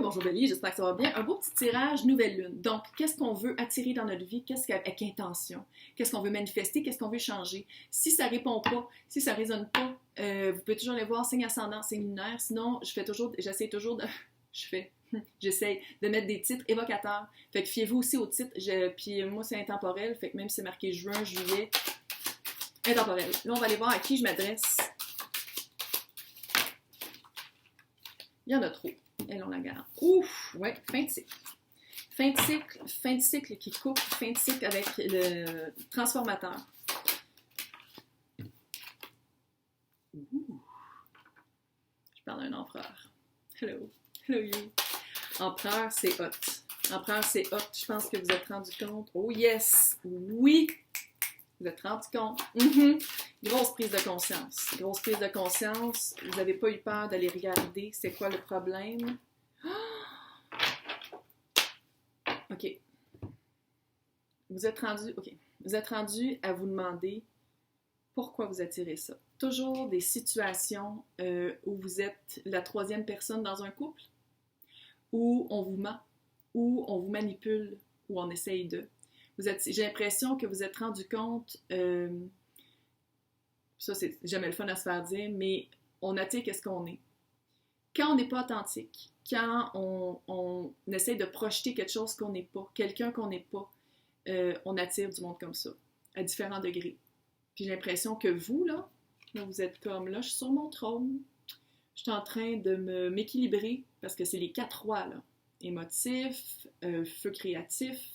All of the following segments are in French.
bonjour Bélier, j'espère que ça va bien. Un beau petit tirage, nouvelle lune. Donc, qu'est-ce qu'on veut attirer dans notre vie? Avec intention? Qu'est-ce qu'on veut manifester? Qu'est-ce qu'on veut changer? Si ça répond pas, si ça résonne pas, vous pouvez toujours aller voir signe ascendant, signe lunaire. Sinon, j'essaie toujours de... J'essaie de mettre des titres évocateurs. Fait que fiez-vous aussi aux titres. Puis moi, c'est intemporel. Fait que même si c'est marqué juin, juillet, intemporel. Là, on va aller voir à qui je m'adresse. Il y en a trop. Et on la garde. Ouf! Ouais, fin de cycle. Fin de cycle qui coupe, fin de cycle avec le transformateur. Ouh. Je parle d'un empereur. Hello you. Empereur, c'est hot. Empereur, c'est hot. Je pense que vous êtes rendu compte. Oh yes! Oui! Vous êtes rendu compte. Grosse prise de conscience. Grosse prise de conscience. Vous n'avez pas eu peur d'aller regarder c'est quoi le problème. OK. Vous êtes rendu à vous demander pourquoi vous attirez ça. Toujours des situations où vous êtes la troisième personne dans un couple, où on vous ment, où on vous manipule, où on essaye de. J'ai l'impression que vous êtes rendu compte, ça c'est jamais le fun à se faire dire, mais on attire qu'est-ce qu'on est. Quand on n'est pas authentique, quand on essaie de projeter quelque chose qu'on n'est pas, quelqu'un qu'on n'est pas, on attire du monde comme ça, à différents degrés. Puis j'ai l'impression que vous, là, vous êtes comme là, je suis sur mon trône, je suis en train de m'équilibrer, parce que c'est les 4 rois, là. Émotif, feu créatif,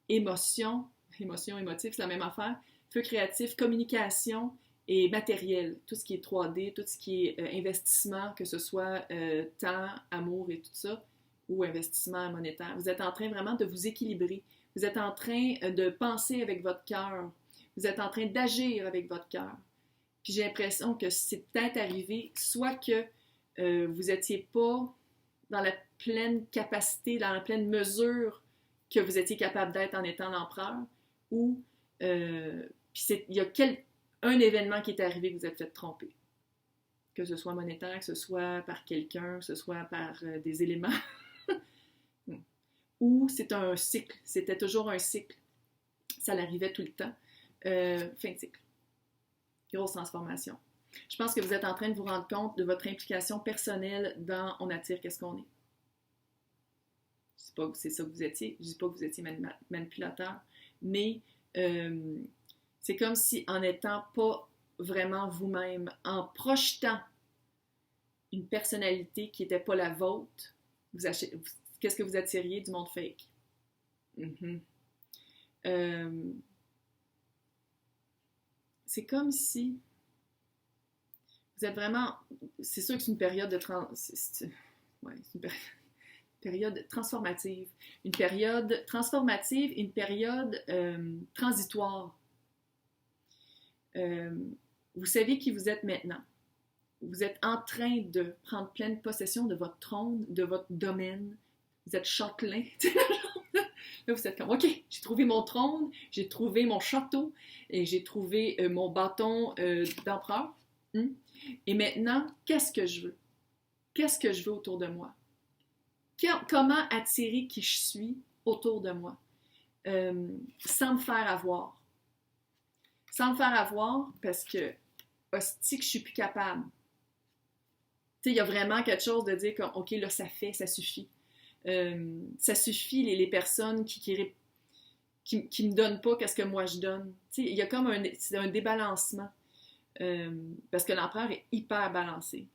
émotif, c'est la même affaire. Feu créatif, communication et matériel. Tout ce qui est 3D, tout ce qui est investissement, que ce soit temps, amour et tout ça, ou investissement monétaire. Vous êtes en train vraiment de vous équilibrer. Vous êtes en train de penser avec votre cœur. Vous êtes en train d'agir avec votre cœur. Puis j'ai l'impression que c'est peut-être arrivé, soit que vous n'étiez pas dans la pleine capacité, dans la pleine mesure que vous étiez capable d'être en étant l'empereur, ou il y a un événement qui est arrivé que vous êtes fait tromper. Que ce soit monétaire, que ce soit par quelqu'un, que ce soit par des éléments. Ou c'est un cycle. C'était toujours un cycle. Ça l'arrivait tout le temps. Fin de cycle. Grosse transformation. Je pense que vous êtes en train de vous rendre compte de votre implication personnelle dans On attire qu'est-ce qu'on est. Je ne dis pas que c'est ça que vous étiez. Je ne dis pas que vous étiez manipulateur. Mais c'est comme si en n'étant pas vraiment vous-même, en projetant une personnalité qui n'était pas la vôtre, qu'est-ce que vous attiriez? Du monde fake. C'est comme si vous êtes vraiment... C'est sûr que c'est une période de c'est une période transformative. Une période transformative et une période transitoire. Vous savez qui vous êtes maintenant. Vous êtes en train de prendre pleine possession de votre trône, de votre domaine. Vous être châtelain. Là, vous êtes comme, OK, j'ai trouvé mon trône, j'ai trouvé mon château, et j'ai trouvé mon bâton d'empereur. Et maintenant, qu'est-ce que je veux? Qu'est-ce que je veux autour de moi? Comment attirer qui je suis autour de moi? Sans me faire avoir. Sans me faire avoir parce que, hostie, que je suis plus capable. Tu sais, il y a vraiment quelque chose de dire comme, OK, là, ça suffit. Ça suffit les personnes qui me donnent pas qu'est-ce que moi je donne. Tu sais, il y a comme un débalancement. Parce que l'empereur est hyper balancé.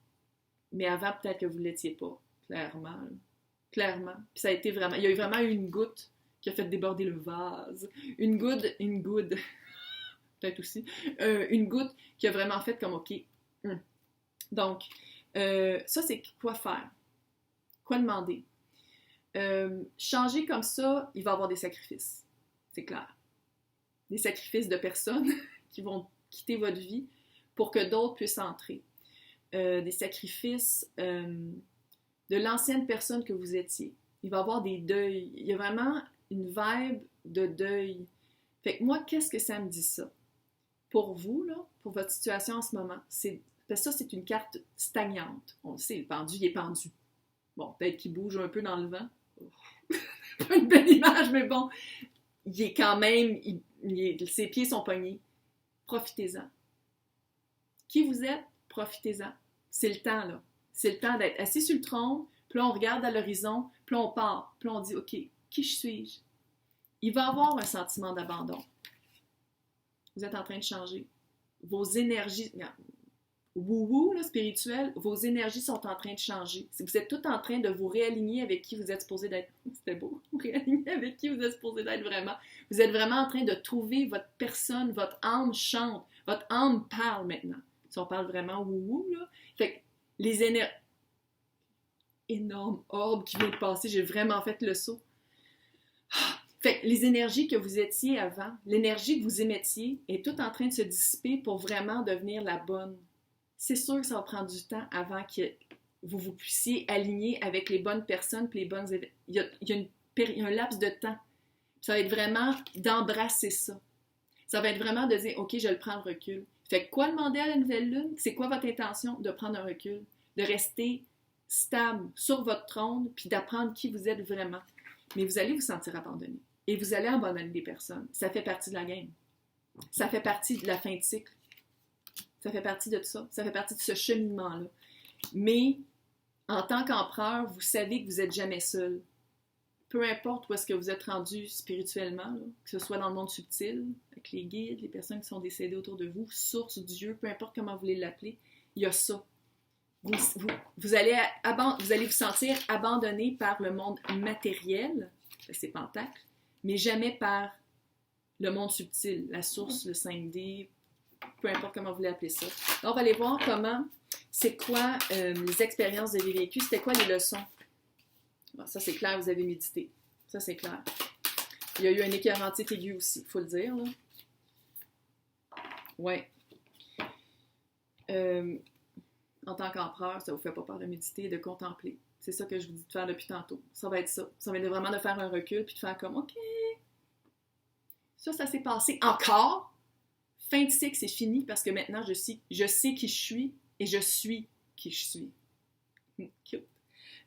Mais avant, peut-être que vous ne l'étiez pas. Clairement. Clairement. Puis ça a été vraiment... Il y a eu vraiment une goutte qui a fait déborder le vase. Une goutte. Peut-être aussi. Une goutte qui a vraiment fait comme OK. Donc, ça, c'est quoi faire? Quoi demander? Changer comme ça, il va y avoir des sacrifices. C'est clair. Des sacrifices de personnes qui vont quitter votre vie pour que d'autres puissent entrer. Des sacrifices de l'ancienne personne que vous étiez. Il va y avoir des deuils. Il y a vraiment une vibe de deuil. Fait que moi, qu'est-ce que ça me dit ça? Pour vous, là, pour votre situation en ce moment, parce que ça, c'est une carte stagnante. On le sait, le pendu, il est pendu. Bon, peut-être qu'il bouge un peu dans le vent. Pas une belle image, mais bon. Il est quand même... ses pieds sont pognés. Profitez-en. Qui vous êtes? Profitez-en. C'est le temps, là. C'est le temps d'être assis sur le trône, puis là, on regarde à l'horizon, puis là, on part, puis là, on dit, OK, qui suis-je? Il va y avoir un sentiment d'abandon. Vous êtes en train de changer. Vos énergies, wou-wou, là, spirituel, vos énergies sont en train de changer. Vous êtes tout en train de vous réaligner avec qui vous êtes supposé d'être. C'était beau. Vous réaligner avec qui vous êtes supposé d'être vraiment. Vous êtes vraiment en train de trouver votre personne, votre âme chante, votre âme parle maintenant. Si on parle vraiment wou-wou, là. Fait que les énergies... Énorme orbe qui vient de passer, j'ai vraiment fait le saut. Fait que les énergies que vous étiez avant, l'énergie que vous émettiez est toute en train de se dissiper pour vraiment devenir la bonne. C'est sûr que ça va prendre du temps avant que vous puissiez aligner avec les bonnes personnes puis les bonnes... Il y a un laps de temps. Ça va être vraiment d'embrasser ça. Ça va être vraiment de dire, OK, je le prends le recul. Fait que quoi demander à la nouvelle lune? C'est quoi votre intention? De prendre un recul, de rester stable sur votre trône puis d'apprendre qui vous êtes vraiment. Mais vous allez vous sentir abandonné. Et vous allez abandonner des personnes. Ça fait partie de la game. Ça fait partie de la fin de cycle. Ça fait partie de ça. Ça fait partie de ce cheminement-là. Mais, en tant qu'empereur, vous savez que vous n'êtes jamais seul. Peu importe où est-ce que vous êtes rendu spirituellement, là, que ce soit dans le monde subtil, avec les guides, les personnes qui sont décédées autour de vous, source, Dieu, peu importe comment vous voulez l'appeler, il y a ça. Vous allez vous sentir abandonné par le monde matériel, c'est Pentacle, mais jamais par le monde subtil, la source, le 5D, peu importe comment vous voulez appeler ça. Donc, on va aller voir comment, c'est quoi les expériences de vécu, c'était quoi les leçons. Bon, ça, c'est clair, vous avez médité. Ça, c'est clair. Il y a eu un écœurantite aigu aussi, il faut le dire. Là. Ouais. En tant qu'empereur, ça ne vous fait pas peur de méditer et de contempler. C'est ça que je vous dis de faire depuis tantôt. Ça va être ça. Ça va être vraiment de faire un recul puis de faire comme, OK, ça s'est passé. Encore, fin de cycle, c'est fini parce que maintenant, je sais qui je suis et je suis qui je suis. Cute.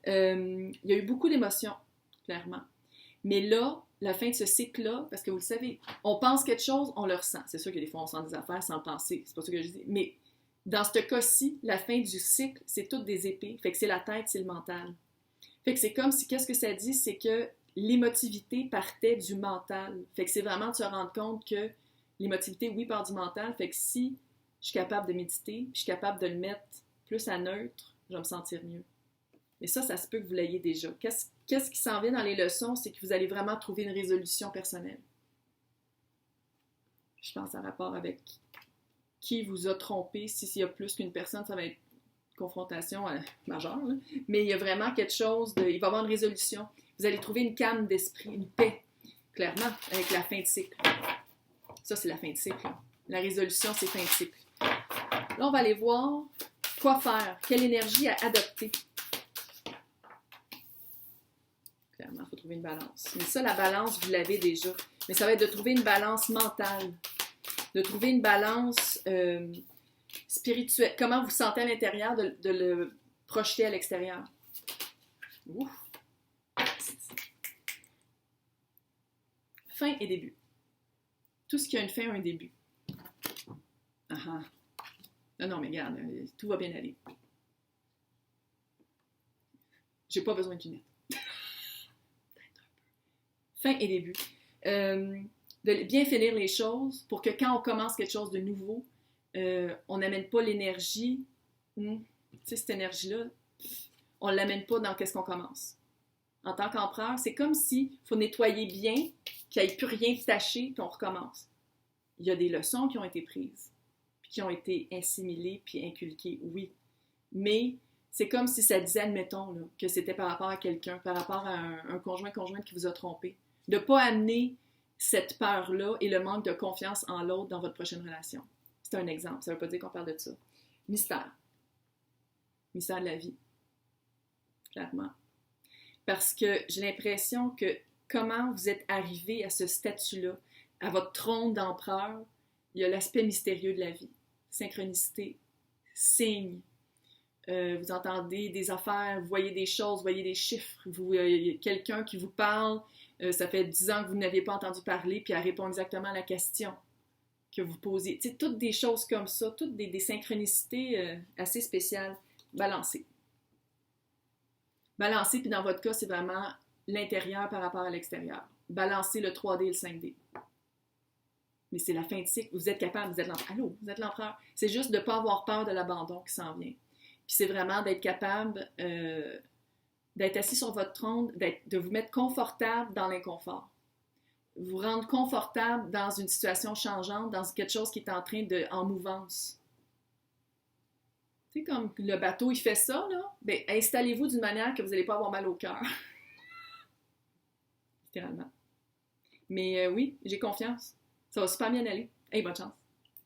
Il y a eu beaucoup d'émotions, clairement. Mais là, la fin de ce cycle-là, parce que vous le savez, on pense quelque chose, on le ressent. C'est sûr que des fois, on sent des affaires sans le penser. C'est pas ça que je dis. Mais dans ce cas-ci, la fin du cycle, c'est toutes des épées. Fait que c'est la tête, c'est le mental. Fait que c'est comme si, qu'est-ce que ça dit? C'est que l'émotivité partait du mental. Fait que c'est vraiment de se rendre compte que l'émotivité, oui, part du mental. Fait que si je suis capable de méditer, puis je suis capable de le mettre plus à neutre, je vais me sentir mieux. Mais ça se peut que vous l'ayez déjà. Qu'est-ce qui s'en vient dans les leçons? C'est que vous allez vraiment trouver une résolution personnelle. Je pense en rapport avec qui vous a trompé. S'il y a plus qu'une personne, ça va être une confrontation majeure. Là. Mais il y a vraiment quelque chose il va y avoir une résolution. Vous allez trouver une calme d'esprit, une paix, clairement, avec la fin de cycle. Ça, c'est la fin de cycle. Là. La résolution, c'est fin de cycle. Là, on va aller voir quoi faire, quelle énergie à adopter. Clairement, il faut trouver une balance. Mais ça, la balance, vous l'avez déjà. Mais ça va être de trouver une balance mentale, de trouver une balance spirituelle. Comment vous sentez à l'intérieur, de le projeter à l'extérieur. Ouf! Fin et début. Tout ce qui a une fin a un début. Non, mais regarde, tout va bien aller. J'ai pas besoin de lunettes. Fin et début. De bien finir les choses pour que quand on commence quelque chose de nouveau, on n'amène pas l'énergie, tu sais, cette énergie-là, on ne l'amène pas dans qu'est-ce qu'on commence. En tant qu'empereur, c'est comme s'il faut nettoyer bien, qu'il n'y ait plus rien de taché, puis on recommence. Il y a des leçons qui ont été prises, puis qui ont été assimilées, puis inculquées, oui. Mais c'est comme si ça disait, admettons, là, que c'était par rapport à quelqu'un, par rapport à un conjointe qui vous a trompé. De ne pas amener cette peur-là et le manque de confiance en l'autre dans votre prochaine relation. C'est un exemple, ça ne veut pas dire qu'on parle de ça. Mystère. Mystère de la vie. Clairement. Parce que j'ai l'impression que comment vous êtes arrivé à ce statut-là, à votre trône d'empereur, il y a l'aspect mystérieux de la vie. Synchronicité, signe, Vous entendez des affaires, vous voyez des choses, vous voyez des chiffres, quelqu'un qui vous parle, ça fait 10 ans que vous n'avez pas entendu parler, puis elle répond exactement à la question que vous posez. Tu sais, toutes des choses comme ça, toutes des synchronicités assez spéciales. Balancées. Balancées, puis dans votre cas, c'est vraiment l'intérieur par rapport à l'extérieur. Balancer le 3D et le 5D. Mais c'est la fin de cycle. Vous êtes capable, vous êtes l'empereur. Allô, vous êtes l'empereur. C'est juste de ne pas avoir peur de l'abandon qui s'en vient. Puis c'est vraiment d'être capable d'être assis sur votre trône, de vous mettre confortable dans l'inconfort. Vous rendre confortable dans une situation changeante, dans quelque chose qui est en mouvance. Tu sais, comme le bateau, il fait ça, là, bien, installez-vous d'une manière que vous n'allez pas avoir mal au cœur. Littéralement. Mais oui, j'ai confiance. Ça va super bien aller. Hey, bonne chance.